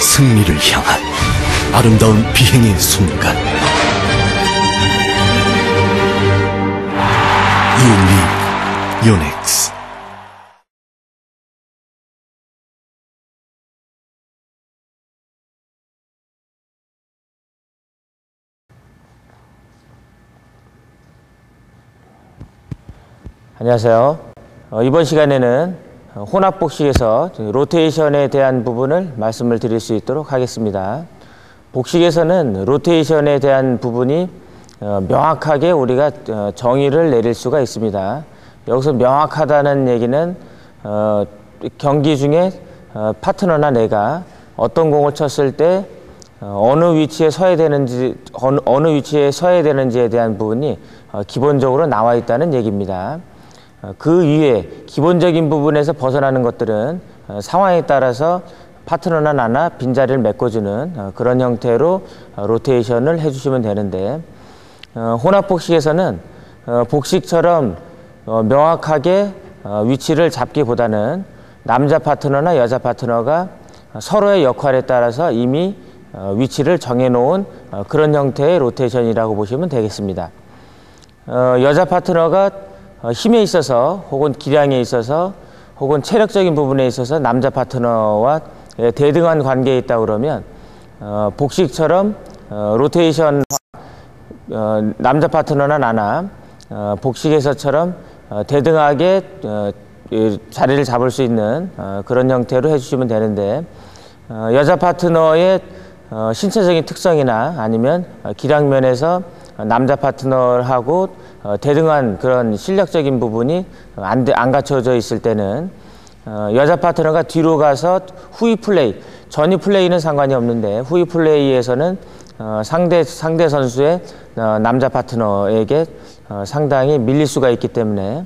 승리를 향한 아름다운 비행의 순간. 유닉 요넥스. 안녕하세요. 이번 시간에는 혼합복식에서 로테이션에 대한 부분을 말씀을 드릴 수 있도록 하겠습니다. 복식에서는 로테이션에 대한 부분이 명확하게 우리가 정의를 내릴 수가 있습니다. 여기서 명확하다는 얘기는 경기 중에 파트너나 내가 어떤 공을 쳤을 때 어느 위치에 서야 되는지에 대한 부분이 기본적으로 나와 있다는 얘기입니다. 그 위에 기본적인 부분에서 벗어나는 것들은 상황에 따라서 파트너나 나나 빈자리를 메꿔주는 그런 형태로 로테이션을 해주시면 되는데, 혼합복식에서는 복식처럼 명확하게 위치를 잡기보다는 남자 파트너나 여자 파트너가 서로의 역할에 따라서 이미 위치를 정해놓은 그런 형태의 로테이션이라고 보시면 되겠습니다. 여자 파트너가 힘에 있어서 혹은 기량에 있어서 혹은 체력적인 부분에 있어서 남자 파트너와 대등한 관계에 있다 그러면 복식처럼 로테이션 남자 파트너나 나나 복식에서처럼 대등하게 자리를 잡을 수 있는 그런 형태로 해주시면 되는데, 여자 파트너의 신체적인 특성이나 아니면 기량 면에서 남자 파트너하고 대등한 그런 실력적인 부분이 안 갖춰져 있을 때는 여자 파트너가 뒤로 가서 후위 플레이, 전위 플레이는 상관이 없는데 후위 플레이에서는 상대 선수의 남자 파트너에게 상당히 밀릴 수가 있기 때문에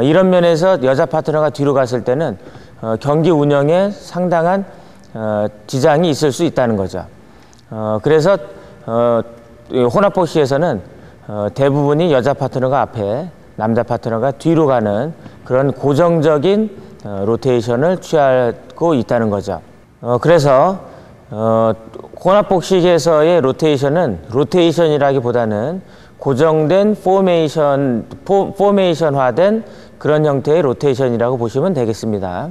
이런 면에서 여자 파트너가 뒤로 갔을 때는 경기 운영에 상당한 지장이 있을 수 있다는 거죠. 그래서 혼합복식에서는 대부분이 여자 파트너가 앞에, 남자 파트너가 뒤로 가는 그런 고정적인 로테이션을 취하고 있다는 거죠. 그래서 혼합복식에서의 로테이션은 로테이션이라기보다는 고정된 포메이션화된 그런 형태의 로테이션이라고 보시면 되겠습니다.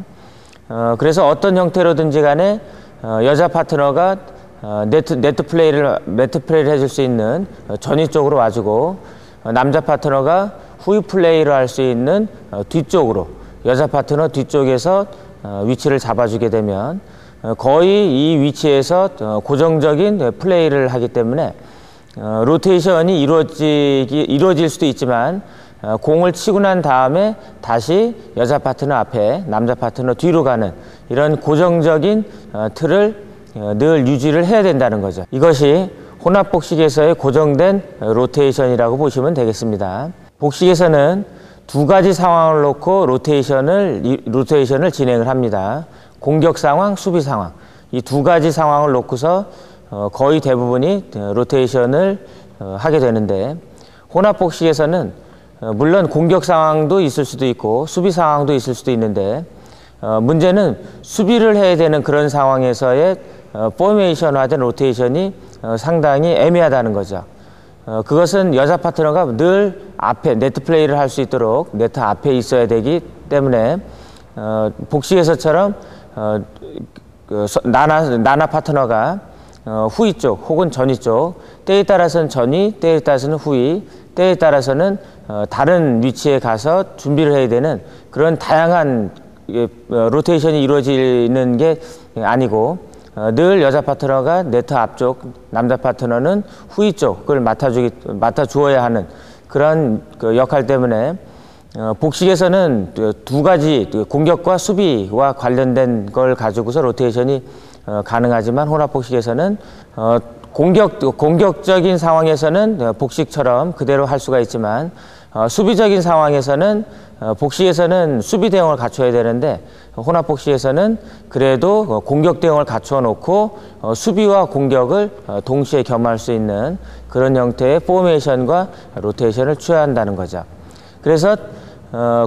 그래서 어떤 형태로든지 간에 여자 파트너가 매트 플레이를 해줄 수 있는 전위 쪽으로 와주고, 남자 파트너가 후위 플레이를 할 수 있는 뒤쪽으로, 여자 파트너 뒤쪽에서 위치를 잡아주게 되면 거의 이 위치에서 고정적인 플레이를 하기 때문에 로테이션이 이루어질 수도 있지만 공을 치고 난 다음에 다시 여자 파트너 앞에, 남자 파트너 뒤로 가는 이런 고정적인 틀을 늘 유지를 해야 된다는 거죠. 이것이 혼합복식에서의 고정된 로테이션이라고 보시면 되겠습니다. 복식에서는 두 가지 상황을 놓고 로테이션을 진행을 합니다. 공격 상황, 수비 상황. 이 두 가지 상황을 놓고서 거의 대부분이 로테이션을 하게 되는데, 혼합복식에서는 물론 공격 상황도 있을 수도 있고 수비 상황도 있을 수도 있는데, 문제는 수비를 해야 되는 그런 상황에서의 포메이션화된 로테이션이 상당히 애매하다는 거죠. 그것은 여자 파트너가 늘 앞에 네트 플레이를 할 수 있도록 네트 앞에 있어야 되기 때문에 복식에서처럼 나나 파트너가 후위 쪽 혹은 전위 쪽, 때에 따라서는 전위, 때에 따라서는 후위, 때에 따라서는 다른 위치에 가서 준비를 해야 되는 그런 다양한 로테이션이 이루어지는 게 아니고, 늘 여자 파트너가 네트 앞쪽, 남자 파트너는 후위 쪽을 맡아주어야 하는 그런 역할 때문에 복식에서는 두 가지 공격과 수비와 관련된 걸 가지고서 로테이션이 가능하지만, 혼합복식에서는 공격적인 상황에서는 복식처럼 그대로 할 수가 있지만, 수비적인 상황에서는 복식에서는 수비 대응을 갖춰야 되는데, 혼합복식에서는 그래도 공격 대응을 갖춰 놓고 수비와 공격을 동시에 겸할 수 있는 그런 형태의 포메이션과 로테이션을 취한다는 거죠. 그래서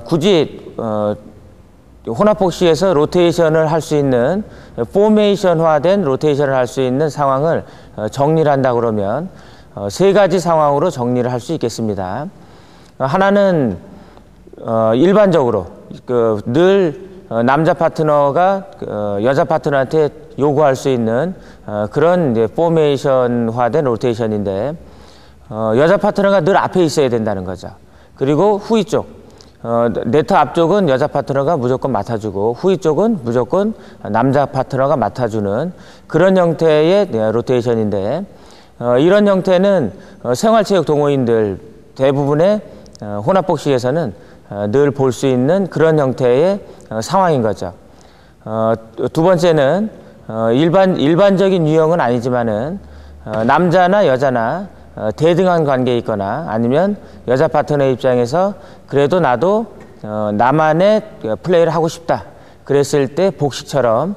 굳이 혼합복식에서 로테이션을 할 수 있는 포메이션화된 로테이션을 할 수 있는 상황을 정리를 한다 그러면 세 가지 상황으로 정리를 할 수 있겠습니다. 하나는 일반적으로 늘 남자 파트너가 여자 파트너한테 요구할 수 있는 그런 이제 포메이션화된 로테이션인데 여자 파트너가 늘 앞에 있어야 된다는 거죠. 그리고 후위 쪽 네트 앞쪽은 여자 파트너가 무조건 맡아주고 후위 쪽은 무조건 남자 파트너가 맡아주는 그런 형태의 로테이션인데 이런 형태는 생활체육 동호인들 대부분의 혼합복식에서는 늘 볼 수 있는 그런 형태의 상황인 거죠. 두 번째는 일반적인 유형은 아니지만은 남자나 여자나 대등한 관계에 있거나 아니면 여자 파트너의 입장에서 그래도 나도 나만의 플레이를 하고 싶다 그랬을 때 복식처럼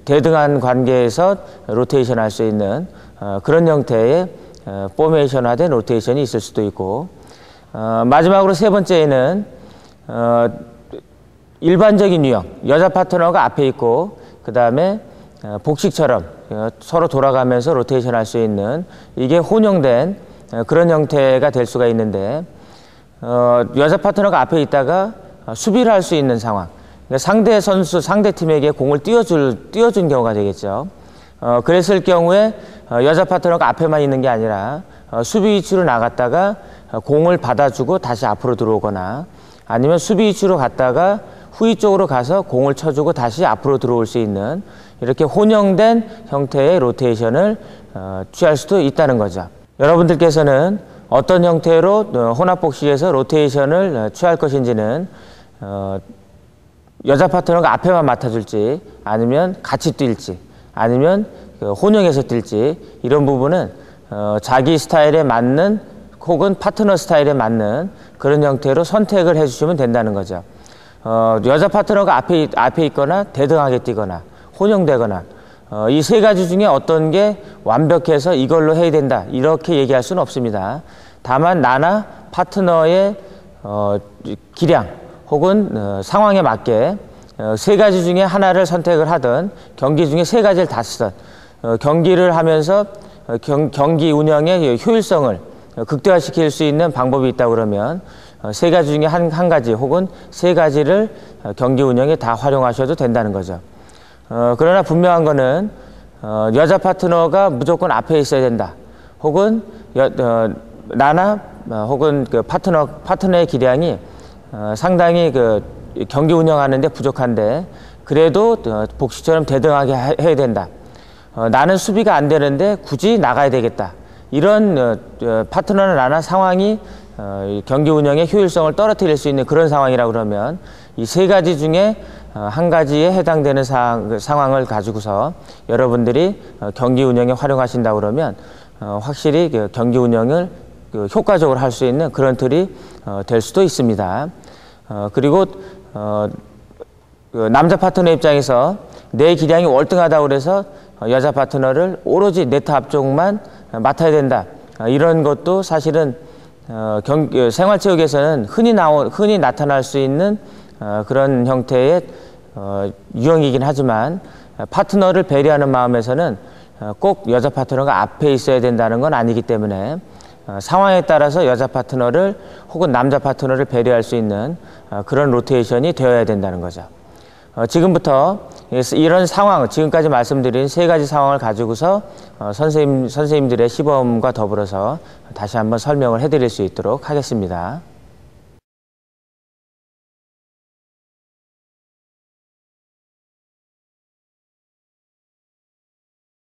대등한 관계에서 로테이션 할 수 있는 그런 형태의 포메이션화된 로테이션이 있을 수도 있고 마지막으로 세 번째는 일반적인 유형 여자 파트너가 앞에 있고 그 다음에 복식처럼 서로 돌아가면서 로테이션 할 수 있는 이게 혼용된 그런 형태가 될 수가 있는데 여자 파트너가 앞에 있다가 수비를 할 수 있는 상황 그러니까 상대 선수 상대 팀에게 공을 띄워준 경우가 되겠죠. 그랬을 경우에 여자 파트너가 앞에만 있는 게 아니라 수비 위치로 나갔다가 공을 받아주고 다시 앞으로 들어오거나 아니면 수비 위치로 갔다가 후위 쪽으로 가서 공을 쳐주고 다시 앞으로 들어올 수 있는 이렇게 혼용된 형태의 로테이션을 취할 수도 있다는 거죠. 여러분들께서는 어떤 형태로 혼합복식에서 로테이션을 취할 것인지는 여자 파트너가 앞에만 맡아줄지 아니면 같이 뛸지 아니면 혼용해서 뛸지 이런 부분은 자기 스타일에 맞는 혹은 파트너 스타일에 맞는 그런 형태로 선택을 해주시면 된다는 거죠. 여자 파트너가 앞에 있거나 대등하게 뛰거나 혼용되거나 이 세 가지 중에 어떤 게 완벽해서 이걸로 해야 된다 이렇게 얘기할 수는 없습니다. 다만 나나 파트너의 기량 혹은 상황에 맞게 세 가지 중에 하나를 선택을 하든 경기 중에 세 가지를 다 쓰든 경기를 하면서 경기 운영의 효율성을 극대화시킬 수 있는 방법이 있다 그러면 세 가지 중에 한 가지 혹은 세 가지를 경기 운영에 다 활용하셔도 된다는 거죠. 그러나 분명한 거는 여자 파트너가 무조건 앞에 있어야 된다. 혹은 나나 혹은 그 파트너의 기량이 상당히 그 경기 운영하는데 부족한데 그래도 복식처럼 대등하게 해야 된다. 나는 수비가 안 되는데 굳이 나가야 되겠다. 이런 파트너나 나나 상황이 경기 운영의 효율성을 떨어뜨릴 수 있는 그런 상황이라 그러면 이 세 가지 중에 한 가지에 해당되는 상황을 가지고서 여러분들이 경기 운영에 활용하신다 그러면 확실히 경기 운영을 효과적으로 할 수 있는 그런 틀이 될 수도 있습니다. 그리고 남자 파트너 입장에서 내 기량이 월등하다고 그래서 여자 파트너를 오로지 네트 앞쪽만 맡아야 된다. 이런 것도 사실은 생활체육에서는 흔히 나타날 수 있는 그런 형태의 유형이긴 하지만 파트너를 배려하는 마음에서는 꼭 여자 파트너가 앞에 있어야 된다는 건 아니기 때문에 상황에 따라서 여자 파트너를 혹은 남자 파트너를 배려할 수 있는 그런 로테이션이 되어야 된다는 거죠. 지금부터 이런 상황, 지금까지 말씀드린 세 가지 상황을 가지고서 선생님들의 시범과 더불어서 다시 한번 설명을 해드릴 수 있도록 하겠습니다.